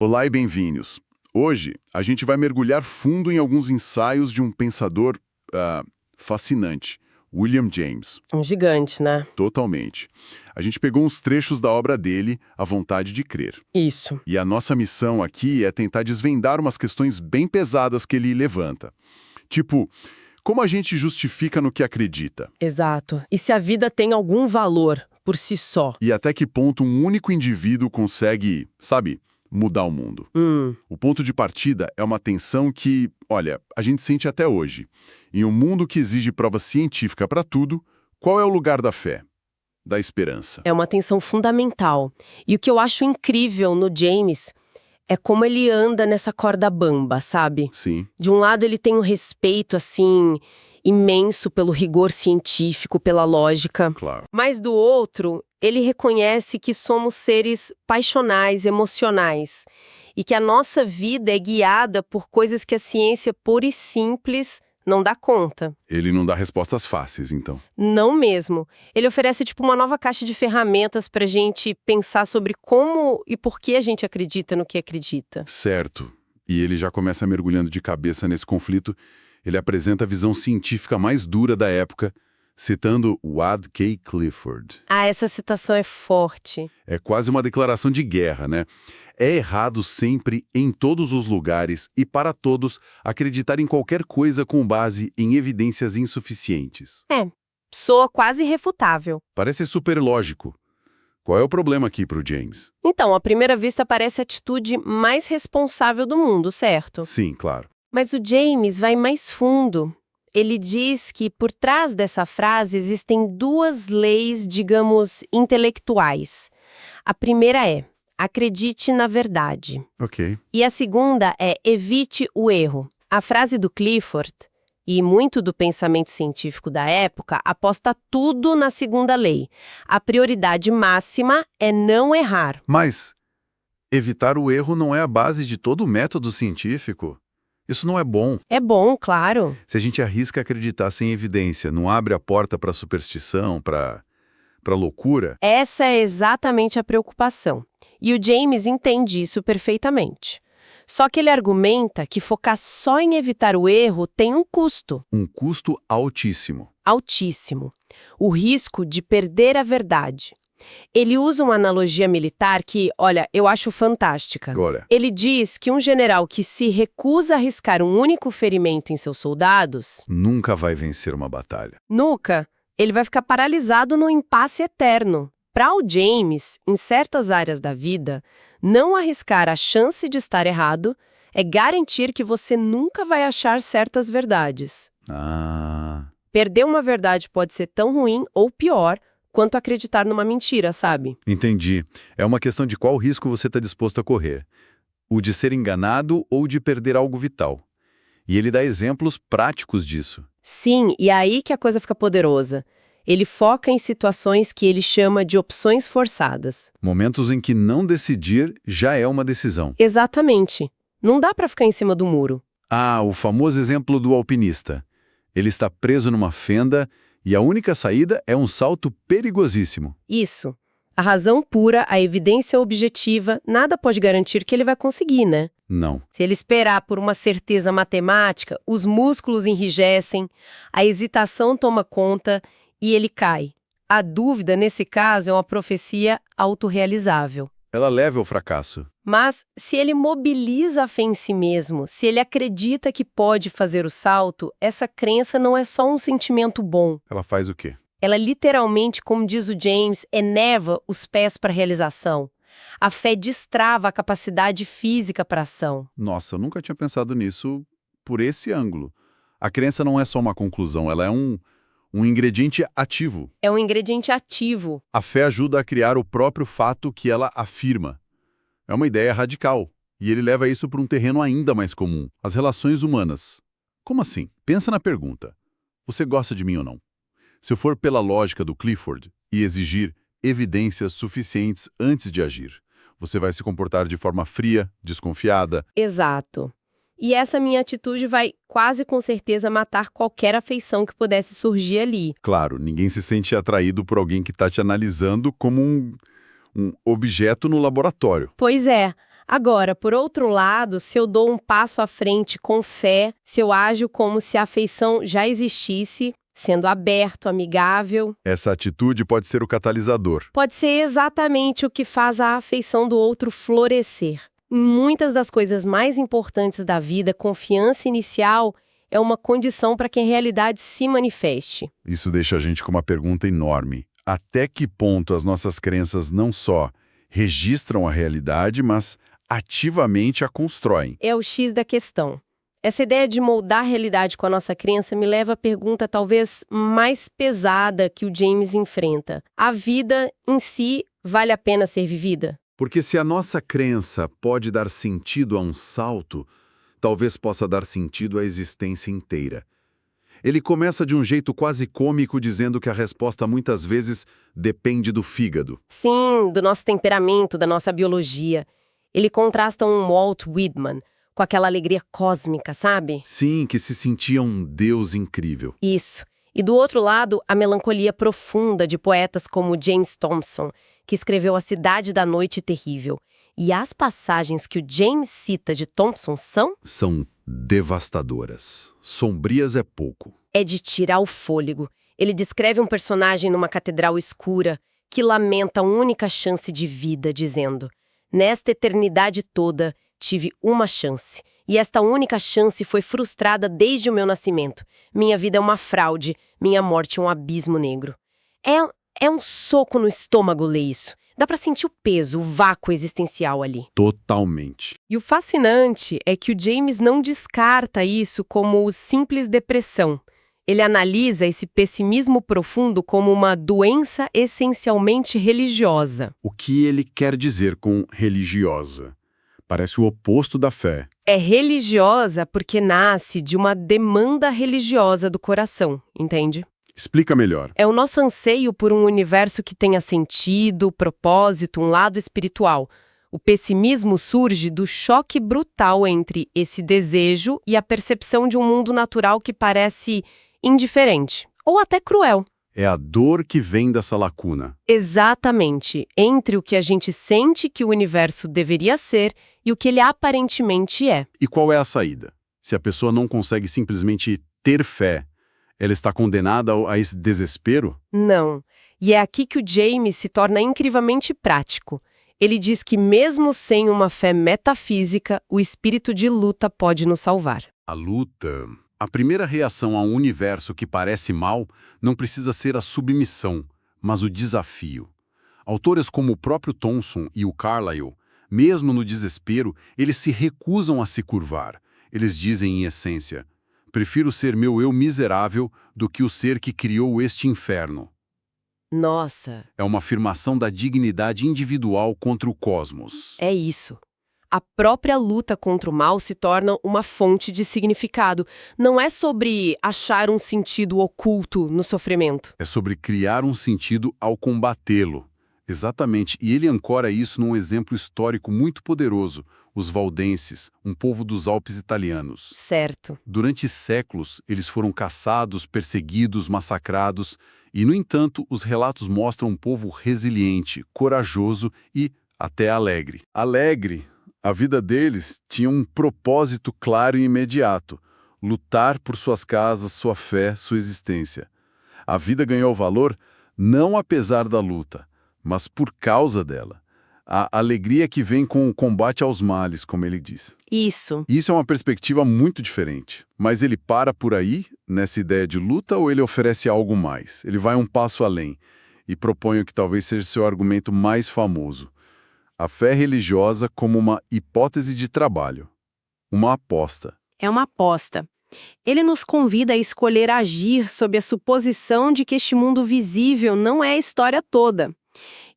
Olá e bem-vindos. Hoje, a gente vai mergulhar fundo em alguns ensaios de um pensador fascinante, William James. Um gigante, né? Totalmente. A gente pegou uns trechos da obra dele, A Vontade de Crer. Isso. E a nossa missão aqui é tentar desvendar umas questões bem pesadas que ele levanta. Tipo, como a gente justifica no que acredita? Exato. E se a vida tem algum valor por si só? E até que ponto um único indivíduo consegue, sabe, mudar o mundo? O ponto de partida é uma tensão que, olha, a gente sente até hoje. Em um mundo que exige prova científica para tudo, qual é o lugar da fé? Da esperança? É uma tensão fundamental. E o que eu acho incrível no James é como ele anda nessa corda bamba, sabe? Sim. De um lado ele tem um respeito, assim, imenso pelo rigor científico, pela lógica. Claro. Mas do outro, ele reconhece que somos seres passionais, emocionais. E que a nossa vida é guiada por coisas que a ciência pura e simples não dá conta. Ele não dá respostas fáceis, então. Não mesmo. Ele oferece tipo uma nova caixa de ferramentas pra gente pensar sobre como e por que a gente acredita no que acredita. Certo. E ele já começa mergulhando de cabeça nesse conflito. Ele apresenta a visão científica mais dura da época, citando Wade K. Clifford. Ah, essa citação é forte. É quase uma declaração de guerra, né? É errado sempre, em todos os lugares e para todos, acreditar em qualquer coisa com base em evidências insuficientes. Soa quase irrefutável. Parece super lógico. Qual é o problema aqui para o James? Então, à primeira vista parece a atitude mais responsável do mundo, certo? Sim, claro. Mas o James vai mais fundo. Ele diz que por trás dessa frase existem duas leis, digamos, intelectuais. A primeira é: acredite na verdade. Ok. E a segunda é: evite o erro. A frase do Clifford, e muito do pensamento científico da época, aposta tudo na segunda lei. A prioridade máxima é não errar. Mas evitar o erro não é a base de todo o método científico. Isso não é bom. É bom, claro. Se a gente arrisca acreditar sem evidência, não abre a porta para superstição, para loucura. Essa é exatamente a preocupação. E o James entende isso perfeitamente. Só que ele argumenta que focar só em evitar o erro tem um custo. Um custo altíssimo. Altíssimo. O risco de perder a verdade. Ele usa uma analogia militar que, olha, eu acho fantástica. Olha. Ele diz que um general que se recusa a arriscar um único ferimento em seus soldados, Nunca vai vencer uma batalha. nunca, ele vai ficar paralisado num impasse eterno. Para o James, em certas áreas da vida, não arriscar a chance de estar errado é garantir que você nunca vai achar certas verdades. Ah, Perder uma verdade pode ser tão ruim ou pior quanto acreditar numa mentira, sabe? entendi. É uma questão de qual risco você está disposto a correr. O de ser enganado ou de perder algo vital. E ele dá exemplos práticos disso. Sim, e é aí que a coisa fica poderosa. Ele foca em situações que ele chama de opções forçadas. Momentos em que não decidir já é uma decisão. Exatamente. Não dá para ficar em cima do muro. Ah, o famoso exemplo do alpinista. Ele está preso numa fenda e a única saída é um salto perigosíssimo. Isso. A razão pura, a evidência objetiva, nada pode garantir que ele vai conseguir, né? Não. Se ele esperar por uma certeza matemática, os músculos enrijecem, a hesitação toma conta e ele cai. A dúvida, nesse caso, é uma profecia autorrealizável. Ela leva ao fracasso. Mas, se ele mobiliza a fé em si mesmo, se ele acredita que pode fazer o salto, essa crença não é só um sentimento bom. Ela faz o quê? Ela literalmente, como diz o James, eneva os pés para a realização. A fé destrava a capacidade física para a ação. Nossa, eu nunca tinha pensado nisso por esse ângulo. A crença não é só uma conclusão, ela é um ingrediente ativo. É um ingrediente ativo. A fé ajuda a criar o próprio fato que ela afirma. É uma ideia radical, e ele leva isso para um terreno ainda mais comum, as relações humanas. Como assim? Pensa na pergunta. Você gosta de mim ou não? Se eu for pela lógica do Clifford e exigir evidências suficientes antes de agir, você vai se comportar de forma fria, desconfiada. Exato. E essa minha atitude vai quase com certeza matar qualquer afeição que pudesse surgir ali. Claro, ninguém se sente atraído por alguém que está te analisando como um objeto no laboratório. Pois é, Agora, por outro lado, se eu dou um passo à frente com fé, se eu ajo como se a afeição já existisse, sendo aberto, amigável, Essa atitude pode ser o catalisador. pode ser exatamente o que faz a afeição do outro florescer. Em muitas das coisas mais importantes da vida, confiança inicial é uma condição para que a realidade se manifeste. Isso deixa a gente com uma pergunta enorme. Até que ponto as nossas crenças não só registram a realidade, mas ativamente a constroem? É o X da questão. Essa ideia de moldar a realidade com a nossa crença me leva à pergunta talvez mais pesada que o James enfrenta. A vida em si vale a pena ser vivida? Porque se a nossa crença pode dar sentido a um salto, talvez possa dar sentido à existência inteira. Ele começa de um jeito quase cômico, dizendo que a resposta muitas vezes depende do fígado. Sim, do nosso temperamento, da nossa biologia. Ele contrasta um Walt Whitman com aquela alegria cósmica, sabe? Sim, que se sentia um Deus incrível. Isso. E do outro lado, a melancolia profunda de poetas como James Thompson, que escreveu A Cidade da Noite Terrível. E as passagens que o James cita de Thompson São devastadoras. Sombrias é pouco. é de tirar o fôlego. Ele descreve um personagem numa catedral escura que lamenta a única chance de vida, dizendo: "Nesta eternidade toda, tive uma chance. E esta única chance foi frustrada desde o meu nascimento. Minha vida é uma fraude, minha morte um abismo negro." É um soco no estômago ler isso. Dá pra sentir o peso, o vácuo existencial ali. Totalmente. E o fascinante é que o James não descarta isso como simples depressão. Ele analisa esse pessimismo profundo como uma doença essencialmente religiosa. O que ele quer dizer com religiosa? Parece o oposto da fé. É religiosa porque nasce de uma demanda religiosa do coração, entende? Explica melhor. É o nosso anseio por um universo que tenha sentido, propósito, um lado espiritual. O pessimismo surge do choque brutal entre esse desejo e a percepção de um mundo natural que parece indiferente, ou até cruel. É a dor que vem dessa lacuna. Exatamente, entre o que a gente sente que o universo deveria ser e o que ele aparentemente é. E qual é a saída? Se a pessoa não consegue simplesmente ter fé, ela está condenada a esse desespero? Não. E é aqui que o James se torna incrivelmente prático. Ele diz que mesmo sem uma fé metafísica, o espírito de luta pode nos salvar. A luta. A primeira reação a um universo que parece mal não precisa ser a submissão, mas o desafio. Autores como o próprio Thompson e o Carlyle, mesmo no desespero, eles se recusam a se curvar. Eles dizem, em essência: prefiro ser meu eu miserável do que o ser que criou este inferno. Nossa, É uma afirmação da dignidade individual contra o cosmos. é isso. A própria luta contra o mal se torna uma fonte de significado. Não é sobre achar um sentido oculto no sofrimento. É sobre criar um sentido ao combatê-lo. Exatamente, e ele ancora isso num exemplo histórico muito poderoso, os valdenses, um povo dos Alpes italianos. Certo. Durante séculos, eles foram caçados, perseguidos, massacrados, e, no entanto, os relatos mostram um povo resiliente, corajoso e até alegre. Alegre! A vida deles tinha um propósito claro e imediato: lutar por suas casas, sua fé, sua existência. A vida ganhou valor não apesar da luta, mas por causa dela. A alegria que vem com o combate aos males, como ele diz. Isso. Isso é uma perspectiva muito diferente. Mas ele para por aí, nessa ideia de luta, ou ele oferece algo mais? Ele vai um passo além e propõe o que talvez seja seu argumento mais famoso: a fé religiosa como uma hipótese de trabalho, uma aposta. É uma aposta. Ele nos convida a escolher agir sob a suposição de que este mundo visível não é a história toda,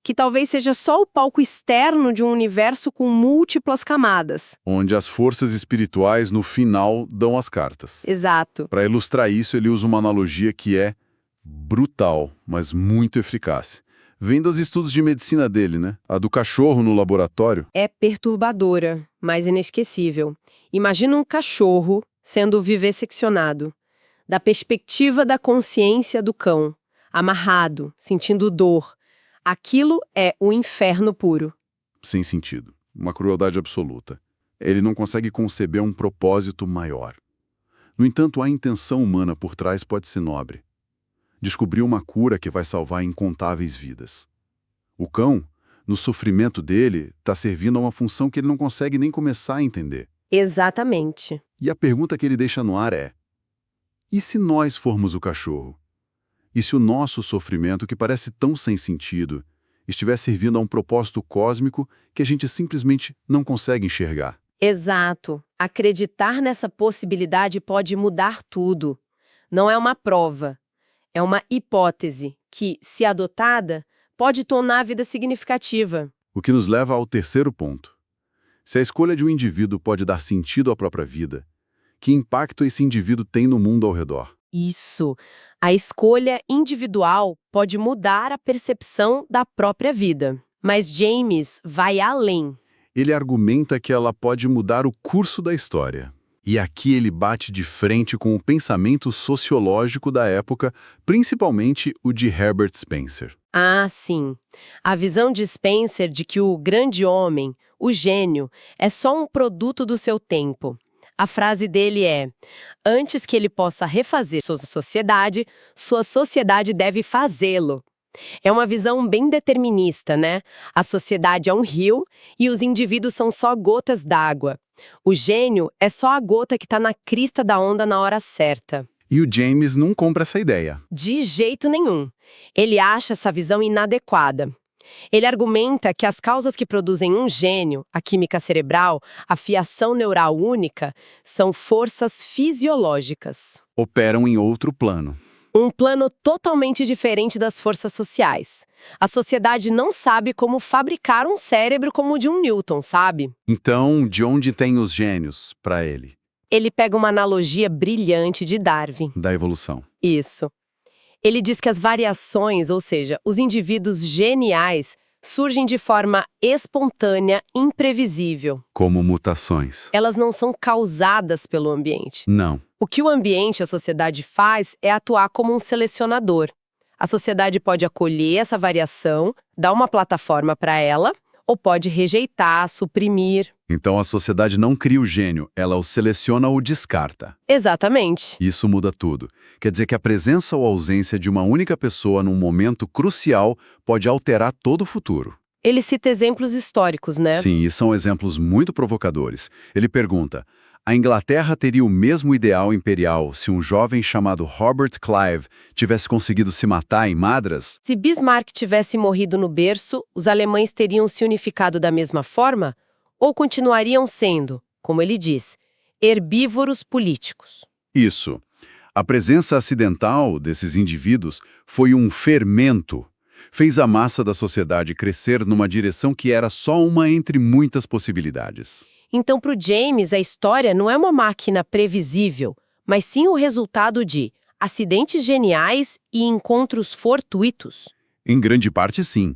que talvez seja só o palco externo de um universo com múltiplas camadas. Onde as forças espirituais, no final, dão as cartas. Exato. Para ilustrar isso, ele usa uma analogia que é brutal, mas muito eficaz. Vem dos estudos de medicina dele, né? A do cachorro no laboratório. É perturbadora, mas inesquecível. Imagina um cachorro sendo vivesseccionado. Da perspectiva da consciência do cão, amarrado, sentindo dor. Aquilo é o inferno puro. Sem sentido. uma crueldade absoluta. Ele não consegue conceber um propósito maior. No entanto, a intenção humana por trás pode ser nobre. Descobriu uma cura que vai salvar incontáveis vidas. O cão, no sofrimento dele, está servindo a uma função que ele não consegue nem começar a entender. Exatamente. E a pergunta que ele deixa no ar é: e se nós formos o cachorro? E se o nosso sofrimento, que parece tão sem sentido, estiver servindo a um propósito cósmico que a gente simplesmente não consegue enxergar? Exato. Acreditar nessa possibilidade pode mudar tudo. Não é uma prova. É uma hipótese que, se adotada, pode tornar a vida significativa. O que nos leva ao terceiro ponto. Se a escolha de um indivíduo pode dar sentido à própria vida, que impacto esse indivíduo tem no mundo ao redor? Isso. A escolha individual pode mudar a percepção da própria vida. Mas James vai além. Ele argumenta que ela pode mudar o curso da história. E aqui ele bate de frente com o pensamento sociológico da época, principalmente o de Herbert Spencer. Ah, sim. A visão de Spencer de que o grande homem, o gênio, é só um produto do seu tempo. A frase dele é: antes que ele possa refazer sua sociedade deve fazê-lo. É uma visão bem determinista, né? A sociedade é um rio e os indivíduos são só gotas d'água. O gênio é só a gota que está na crista da onda na hora certa. E o James não compra essa ideia. De jeito nenhum. Ele acha essa visão inadequada. Ele argumenta que as causas que produzem um gênio, a química cerebral, a fiação neural única, são forças fisiológicas. Operam em outro plano. Um plano totalmente diferente das forças sociais. A sociedade não sabe como fabricar um cérebro como o de um Newton, sabe? Então, de onde tem os gênios para ele? Ele pega uma analogia brilhante de Darwin. Da evolução. Isso. Ele diz que as variações, ou seja, os indivíduos geniais, surgem de forma espontânea, imprevisível. Como mutações. Elas não são causadas pelo ambiente. Não. O que o ambiente, a sociedade faz é atuar como um selecionador. A sociedade pode acolher essa variação, dar uma plataforma para ela, ou pode rejeitar, suprimir. Então a sociedade não cria o gênio, ela o seleciona ou descarta. Exatamente. Isso muda tudo. Quer dizer que a presença ou ausência de uma única pessoa num momento crucial pode alterar todo o futuro. Ele cita exemplos históricos, né? Sim, e são exemplos muito provocadores. Ele pergunta: a Inglaterra teria o mesmo ideal imperial se um jovem chamado Robert Clive tivesse conseguido se matar em Madras? Se Bismarck tivesse morrido no berço, os alemães teriam se unificado da mesma forma? Ou continuariam sendo, como ele diz, herbívoros políticos? Isso. A presença acidental desses indivíduos foi um fermento. Fez a massa da sociedade crescer numa direção que era só uma entre muitas possibilidades. Então, para o James, a história não é uma máquina previsível, mas sim o resultado de acidentes geniais e encontros fortuitos. Em grande parte, sim.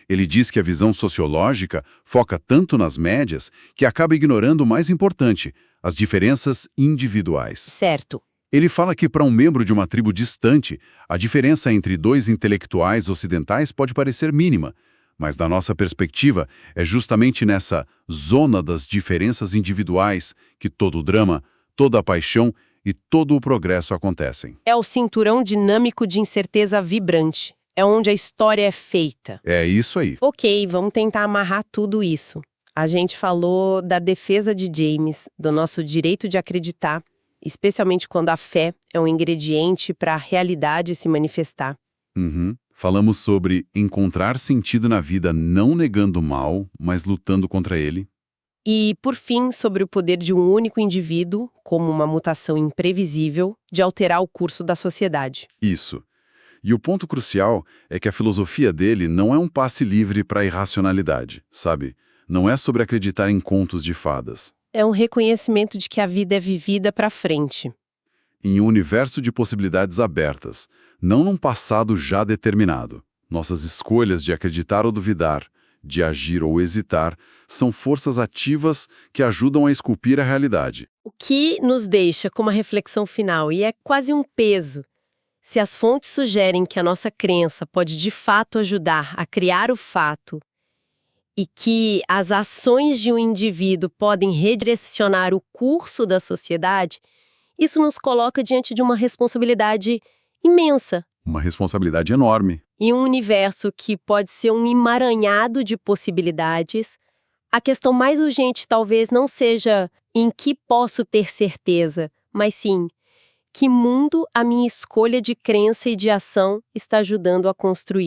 Ele diz que a visão sociológica foca tanto nas médias que acaba ignorando o mais importante, as diferenças individuais. Certo. Ele fala que para um membro de uma tribo distante, a diferença entre dois intelectuais ocidentais pode parecer mínima, mas da nossa perspectiva é justamente nessa zona das diferenças individuais que todo o drama, toda a paixão e todo o progresso acontecem. É o cinturão dinâmico de incerteza vibrante. É onde a história é feita. É isso aí. Ok, vamos tentar amarrar tudo isso. A gente falou da defesa de James, do nosso direito de acreditar, especialmente quando a fé é um ingrediente para a realidade se manifestar. Falamos sobre encontrar sentido na vida não negando o mal, mas lutando contra ele. E, por fim, sobre o poder de um único indivíduo, como uma mutação imprevisível, de alterar o curso da sociedade. Isso. E o ponto crucial é que a filosofia dele não é um passe livre para a irracionalidade, sabe? Não é sobre acreditar em contos de fadas. É um reconhecimento de que a vida é vivida para frente. Em um universo de possibilidades abertas, não num passado já determinado. Nossas escolhas de acreditar ou duvidar, de agir ou hesitar, são forças ativas que ajudam a esculpir a realidade. O que nos deixa com uma reflexão final, e é quase um peso. Se as fontes sugerem que a nossa crença pode de fato ajudar a criar o fato, e que as ações de um indivíduo podem redirecionar o curso da sociedade, isso nos coloca diante de uma responsabilidade imensa. Uma responsabilidade enorme. Em um universo que pode ser um emaranhado de possibilidades, a questão mais urgente talvez não seja em que posso ter certeza, mas sim, que mundo a minha escolha de crença e de ação está ajudando a construir.